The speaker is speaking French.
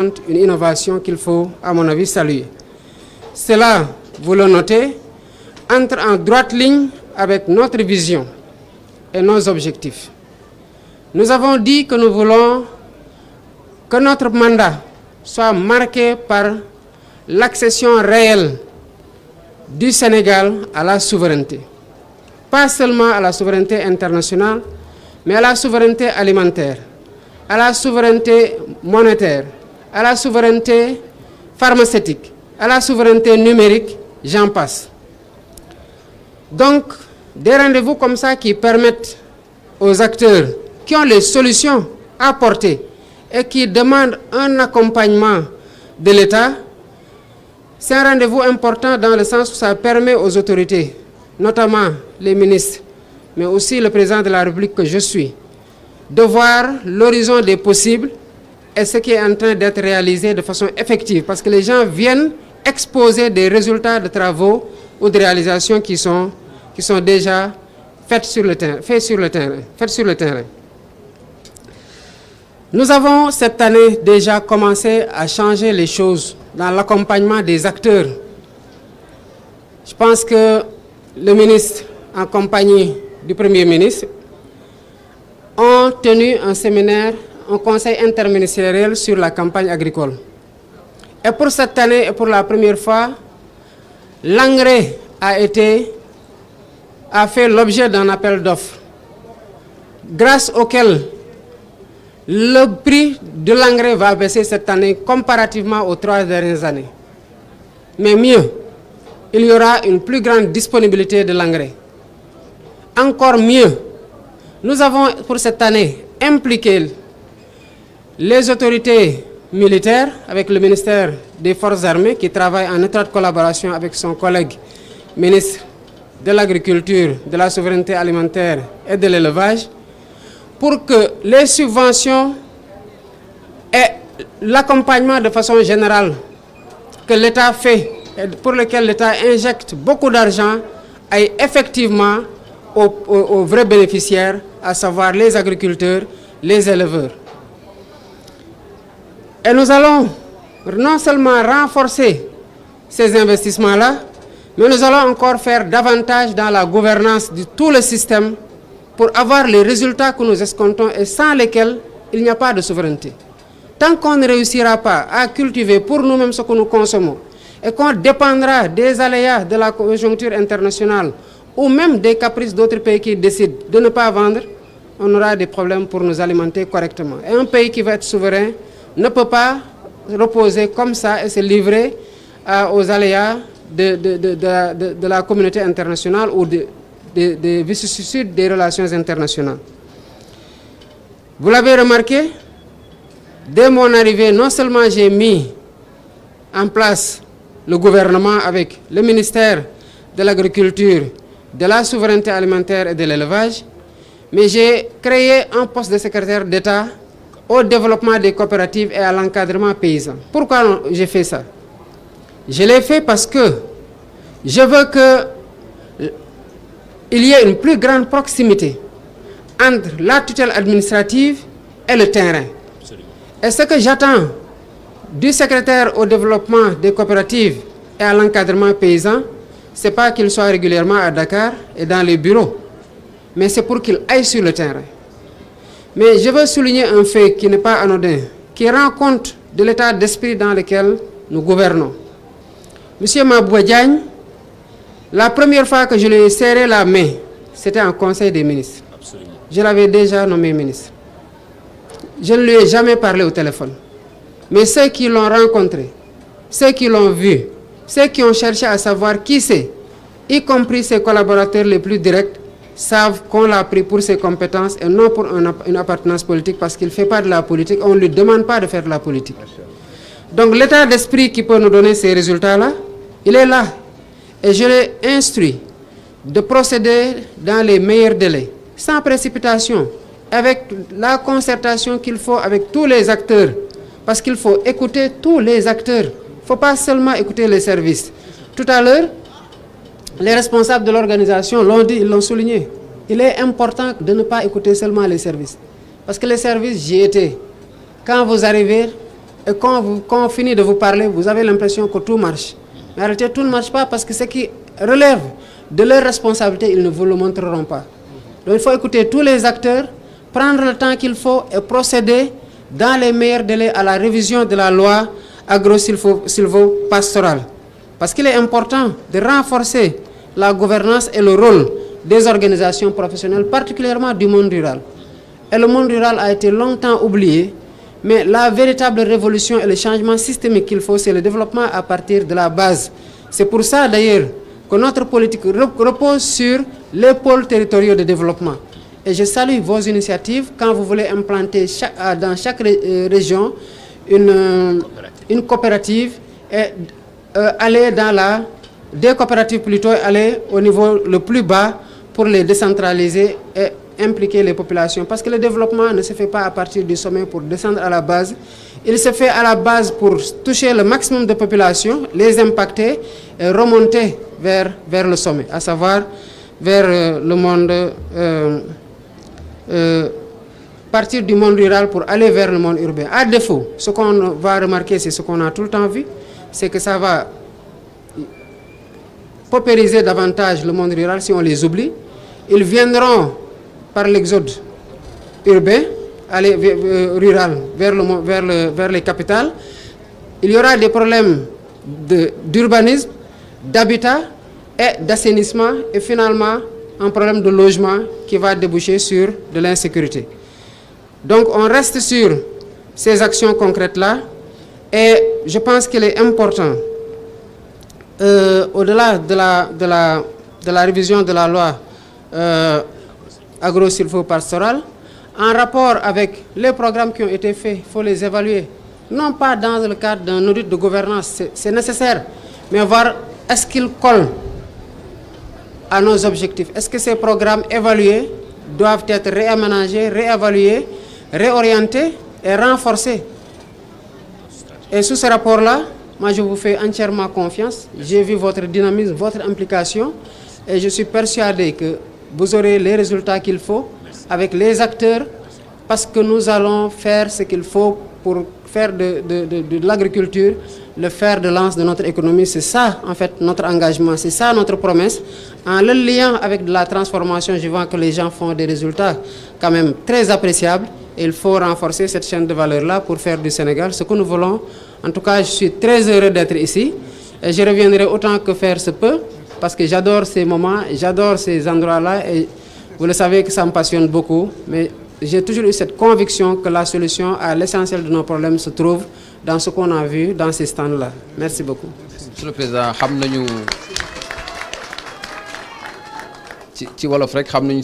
une innovation qu'il faut, à mon avis, saluer. Cela, vous le notez, entre en droite ligne avec notre vision et nos objectifs. Nous avons dit que nous voulons que notre mandat soit marqué par l'accession réelle du Sénégal à la souveraineté. Pas seulement à la souveraineté internationale, mais à la souveraineté alimentaire, à la souveraineté monétaire, à la souveraineté pharmaceutique, à la souveraineté numérique, j'en passe. Donc, des rendez-vous comme ça qui permettent aux acteurs qui ont les solutions à apporter et qui demandent un accompagnement de l'État, c'est un rendez-vous important dans le sens où ça permet aux autorités, notamment les ministres, mais aussi le président de la République que je suis, de voir l'horizon des possibles et ce qui est en train d'être réalisé de façon effective, parce que les gens viennent exposer des résultats de travaux ou de réalisations qui sont déjà faits sur le terrain. Nous avons cette année déjà commencé à changer les choses dans l'accompagnement des acteurs. Je pense que le ministre, en compagnie du Premier ministre, ont tenu un séminaire, un conseil interministériel sur la campagne agricole. Et pour cette année, et pour la première fois, l'engrais a fait l'objet d'un appel d'offres, grâce auquel le prix de l'engrais va baisser cette année comparativement aux 3 dernières années. Mais mieux, il y aura une plus grande disponibilité de l'engrais. Encore mieux, nous avons pour cette année impliqué les autorités militaires avec le ministère des Forces armées qui travaille en étroite collaboration avec son collègue ministre de l'Agriculture, de la Souveraineté alimentaire et de l'élevage pour que les subventions et l'accompagnement de façon générale que l'État fait et pour lequel l'État injecte beaucoup d'argent aillent effectivement aux vrais bénéficiaires, à savoir les agriculteurs, les éleveurs. Et nous allons non seulement renforcer ces investissements-là, mais nous allons encore faire davantage dans la gouvernance de tout le système pour avoir les résultats que nous escomptons et sans lesquels il n'y a pas de souveraineté. Tant qu'on ne réussira pas à cultiver pour nous-mêmes ce que nous consommons et qu'on dépendra des aléas de la conjoncture internationale ou même des caprices d'autres pays qui décident de ne pas vendre, on aura des problèmes pour nous alimenter correctement. Et un pays qui va être souverain ne peut pas reposer comme ça et se livrer aux aléas de la communauté internationale ou des vicissitudes des relations internationales. Vous l'avez remarqué, dès mon arrivée, non seulement j'ai mis en place le gouvernement avec le ministère de l'Agriculture, de la Souveraineté alimentaire et de l'élevage, mais j'ai créé un poste de secrétaire d'État au développement des coopératives et à l'encadrement paysan. Pourquoi j'ai fait ça? Je l'ai fait parce que je veux qu'il y ait une plus grande proximité entre la tutelle administrative et le terrain. Et ce que j'attends du secrétaire au développement des coopératives et à l'encadrement paysan, ce n'est pas qu'il soit régulièrement à Dakar et dans les bureaux, mais c'est pour qu'il aille sur le terrain. Mais je veux souligner un fait qui n'est pas anodin, qui rend compte de l'état d'esprit dans lequel nous gouvernons. Monsieur Mabouba Diagne, la première fois que je lui ai serré la main, c'était en Conseil des ministres. Absolument. Je l'avais déjà nommé ministre. Je ne lui ai jamais parlé au téléphone. Mais ceux qui l'ont rencontré, ceux qui l'ont vu, ceux qui ont cherché à savoir qui c'est, y compris ses collaborateurs les plus directs, savent qu'on l'a pris pour ses compétences et non pour une appartenance politique parce qu'il ne fait pas de la politique, on ne lui demande pas de faire de la politique. Donc l'état d'esprit qui peut nous donner ces résultats-là, il est là. Et je l'ai instruit de procéder dans les meilleurs délais, sans précipitation, avec la concertation qu'il faut avec tous les acteurs. Parce qu'il faut écouter tous les acteurs. Il ne faut pas seulement écouter les services. Tout à l'heure, les responsables de l'organisation l'ont dit, ils l'ont souligné. Il est important de ne pas écouter seulement les services. Parce que les services, j'y étais. Quand vous arrivez, et quand on finit de vous parler, vous avez l'impression que tout marche. Mais en réalité, tout ne marche pas parce que ce qui relève de leur responsabilité, ils ne vous le montreront pas. Donc il faut écouter tous les acteurs, prendre le temps qu'il faut et procéder dans les meilleurs délais à la révision de la loi agro-silvo-pastorale. Parce qu'il est important de renforcer la gouvernance et le rôle des organisations professionnelles, particulièrement du monde rural. Et le monde rural a été longtemps oublié, mais la véritable révolution et le changement systémique qu'il faut, c'est le développement à partir de la base. C'est pour ça d'ailleurs que notre politique repose sur les pôles territoriaux de développement. Et je salue vos initiatives quand vous voulez implanter dans chaque région une coopérative et aller dans des coopératives plutôt, aller au niveau le plus bas pour les décentraliser et impliquer les populations. Parce que le développement ne se fait pas à partir du sommet pour descendre à la base. Il se fait à la base pour toucher le maximum de populations, les impacter et remonter vers le sommet, à savoir vers le monde, partir du monde rural pour aller vers le monde urbain. À défaut, ce qu'on va remarquer, c'est ce qu'on a tout le temps vu, c'est que ça va paupériser davantage le monde rural si on les oublie. Ils viendront par l'exode urbain, aller rural vers les capitales. Il y aura des problèmes d'urbanisme, d'habitat et d'assainissement et finalement un problème de logement qui va déboucher sur de l'insécurité. Donc on reste sur ces actions concrètes-là et je pense qu'il est important, au-delà de la révision de la loi agro-silvo-pastorale, en rapport avec les programmes qui ont été faits, il faut les évaluer, non pas dans le cadre d'un audit de gouvernance, c'est nécessaire, mais voir est-ce qu'ils collent à nos objectifs. Est-ce que ces programmes évalués doivent être réaménagés, réévalués, réorientés et renforcés. Et sous ce rapport-là, moi je vous fais entièrement confiance. J'ai vu votre dynamisme, votre implication et je suis persuadé que vous aurez les résultats qu'il faut avec les acteurs parce que nous allons faire ce qu'il faut pour faire de l'agriculture le fer de lance de notre économie. C'est ça en fait notre engagement, c'est ça notre promesse. En le liant avec de la transformation, je vois que les gens font des résultats quand même très appréciables. Et il faut renforcer cette chaîne de valeur-là pour faire du Sénégal ce que nous voulons. En tout cas, je suis très heureux d'être ici. Et je reviendrai autant que faire se peut parce que j'adore ces moments, j'adore ces endroits-là et vous le savez que ça me passionne beaucoup. Mais j'ai toujours eu cette conviction que la solution à l'essentiel de nos problèmes se trouve dans ce qu'on a vu dans ces stands-là. Merci beaucoup. Monsieur le Président, xam nañu ci wolof rek xam nañu